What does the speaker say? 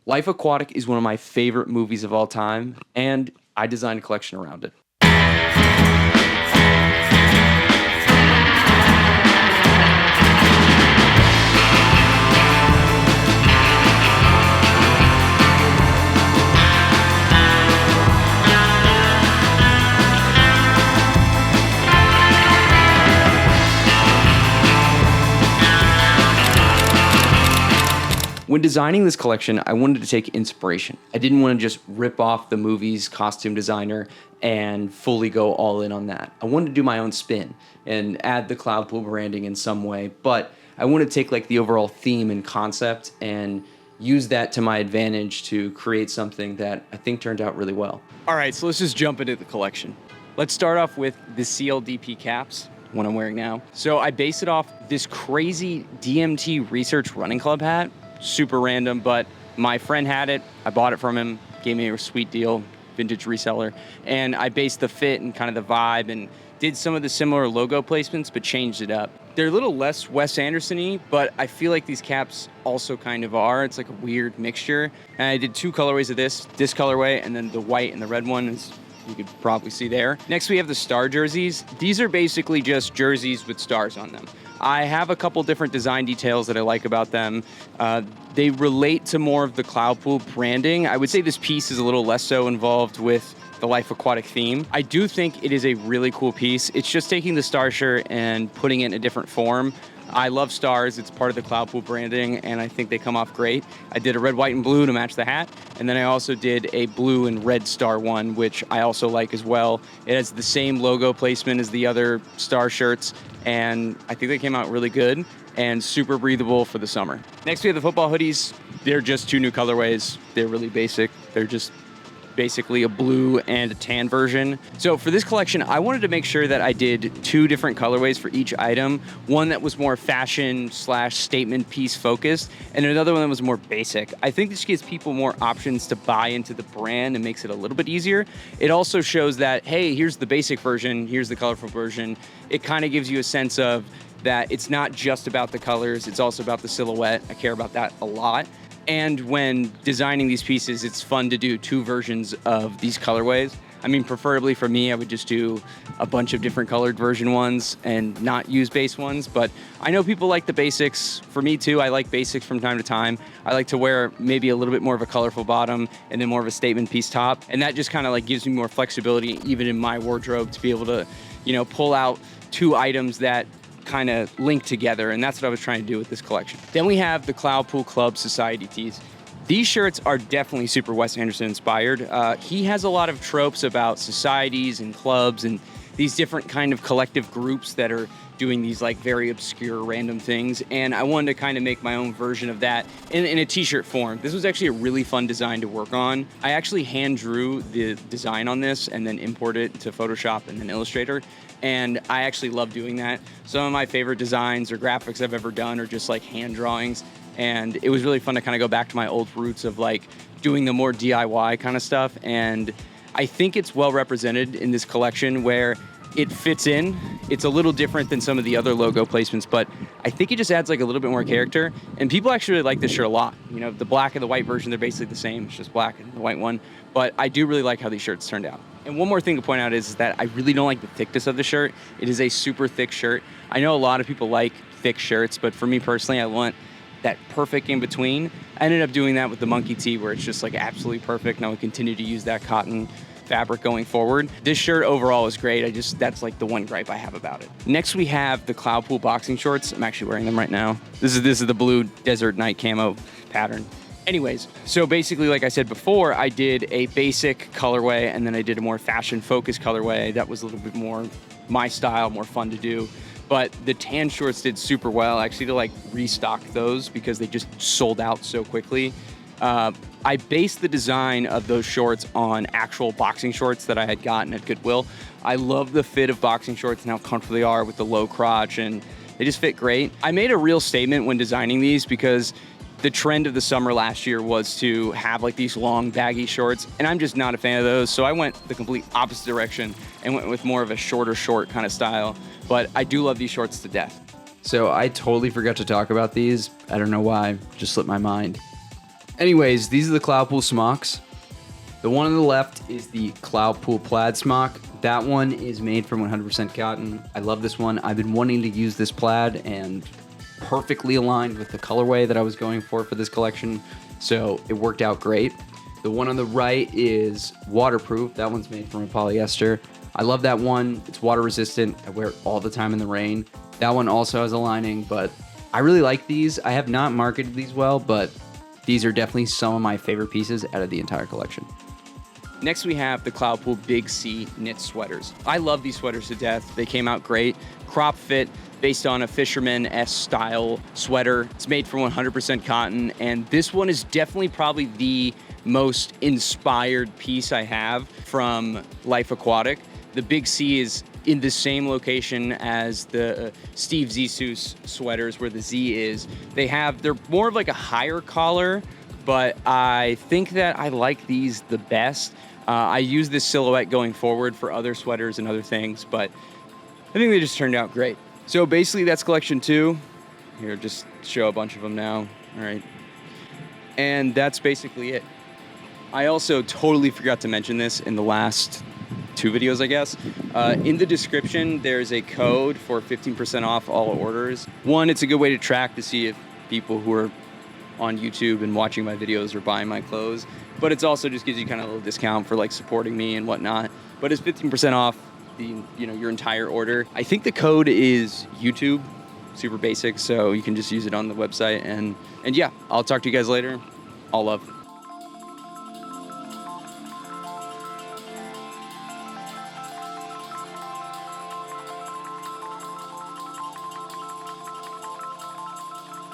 Life Aquatic is one of my favorite movies of all time, and I designed a collection around it. When designing this collection, I wanted to take inspiration. I didn't want to just rip off the movie's costume designer and fully go all in on that. I wanted to do my own spin and add the Cloudpool branding in some way, but I wanted to take like the overall theme and concept and use that to my advantage to create something that I think turned out really well. All right, so let's just jump into the collection. Let's start off with the CLDP caps, one I'm wearing now. So I based it off this crazy DMT Research Running Club hat. Super random, but my friend had it. I bought it from him, gave me a sweet deal, vintage reseller. And I based the fit and kind of the vibe and did some of the similar logo placements, but changed it up. They're a little less Wes Anderson-y, but I feel like these caps also kind of are. It's like a weird mixture. And I did 2 colorways of this colorway, and then the white and the red one is, you could probably see there. Next, we have the star jerseys. These are basically just jerseys with stars on them. I have a couple different design details that I like about them. They relate to more of the Cloudpool branding. I would say this piece is a little less so involved with the Life Aquatic theme. I do think it is a really cool piece. It's just taking the star shirt and putting it in a different form. I love stars. It's part of the Cloudpool branding, and I think they come off great. I did a red, white, and blue to match the hat, and then I also did a blue and red star one, which I also like as well. It has the same logo placement as the other star shirts, and I think they came out really good and super breathable for the summer. Next, we have the football hoodies. They're just 2 new colorways. They're really basic. They're just basically a blue and a tan version. So for this collection, I wanted to make sure that I did 2 different colorways for each item. One that was more fashion / statement piece focused, and another one that was more basic. I think this gives people more options to buy into the brand and makes it a little bit easier. It also shows that, hey, here's the basic version, here's the colorful version. It kind of gives you a sense of that it's not just about the colors, it's also about the silhouette. I care about that a lot. And when designing these pieces, it's fun to do 2 versions of these colorways. I mean, preferably for me, I would just do a bunch of different colored version ones and not use base ones. But I know people like the basics. For me too, I like basics from time to time. I like to wear maybe a little bit more of a colorful bottom and then more of a statement piece top. And that just kind of like gives me more flexibility even in my wardrobe to be able to, pull out 2 items that kind of link together, and that's what I was trying to do with this collection. Then we have the Cloudpool Club Society tees. These shirts are definitely super Wes Anderson inspired. He has a lot of tropes about societies and clubs and these different kind of collective groups that are doing these like very obscure random things, and I wanted to kind of make my own version of that in a t-shirt form. This was actually a really fun design to work on. I actually hand drew the design on this and then imported it to Photoshop and then Illustrator, and I actually love doing that. Some of my favorite designs or graphics I've ever done are just like hand drawings, and it was really fun to kind of go back to my old roots of like doing the more DIY kind of stuff, and I think it's well represented in this collection where it fits in. It's a little different than some of the other logo placements, but I think it just adds like a little bit more character, and people actually really like this shirt a lot. The black and the white version, they're basically the same. It's just black and the white one, but I do really like how these shirts turned out. And one more thing to point out is that I really don't like the thickness of the shirt. It is a super thick shirt. I know a lot of people like thick shirts, but for me personally, I want that perfect in between. I ended up doing that with the monkey tee where it's just like absolutely perfect, and I would continue to use that cotton fabric going forward. This shirt overall is great. That's like the one gripe I have about it. Next, we have the Cloudpool boxing shorts. I'm actually wearing them right now. This is the blue desert night camo pattern. Anyways, so basically, like I said before, I did a basic colorway and then I did a more fashion-focused colorway that was a little bit more my style, more fun to do. But the tan shorts did super well. I actually had to like restock those because they just sold out so quickly. I based the design of those shorts on actual boxing shorts that I had gotten at Goodwill. I love the fit of boxing shorts and how comfortable they are with the low crotch, and they just fit great. I made a real statement when designing these because the trend of the summer last year was to have like these long baggy shorts, and I'm just not a fan of those. So I went the complete opposite direction and went with more of a shorter short kind of style. But I do love these shorts to death. So I totally forgot to talk about these. I don't know why, just slipped my mind. Anyways, these are the Cloudpool smocks. The one on the left is the Cloudpool plaid smock. That one is made from 100% cotton. I love this one. I've been wanting to use this plaid and perfectly aligned with the colorway that I was going for this collection. So it worked out great. The one on the right is waterproof. That one's made from a polyester. I love that one. It's water resistant. I wear it all the time in the rain. That one also has a lining, but I really like these. I have not marketed these well, but these are definitely some of my favorite pieces out of the entire collection. Next, we have the Cloudpool Big C knit sweaters. I love these sweaters to death. They came out great. Crop fit, based on a fisherman-esque style sweater. It's made from 100% cotton, and this one is definitely probably the most inspired piece I have from Life Aquatic. The Big C is in the same location as the Steve Zissou sweaters where the Z is. They're more of like a higher collar, but I think that I like these the best. I use this silhouette going forward for other sweaters and other things, but I think they just turned out great. So basically that's collection 2. Here, just show a bunch of them now. All right. And that's basically it. I also totally forgot to mention this in the last 2 videos, I guess. In the description, there's a code for 15% off all orders. One, it's a good way to track to see if people who are on YouTube and watching my videos are buying my clothes, but it's also just gives you kind of a little discount for like supporting me and whatnot. But it's 15% off your entire order. I think the code is YouTube, super basic, so you can just use it on the website. And yeah, I'll talk to you guys later. All love.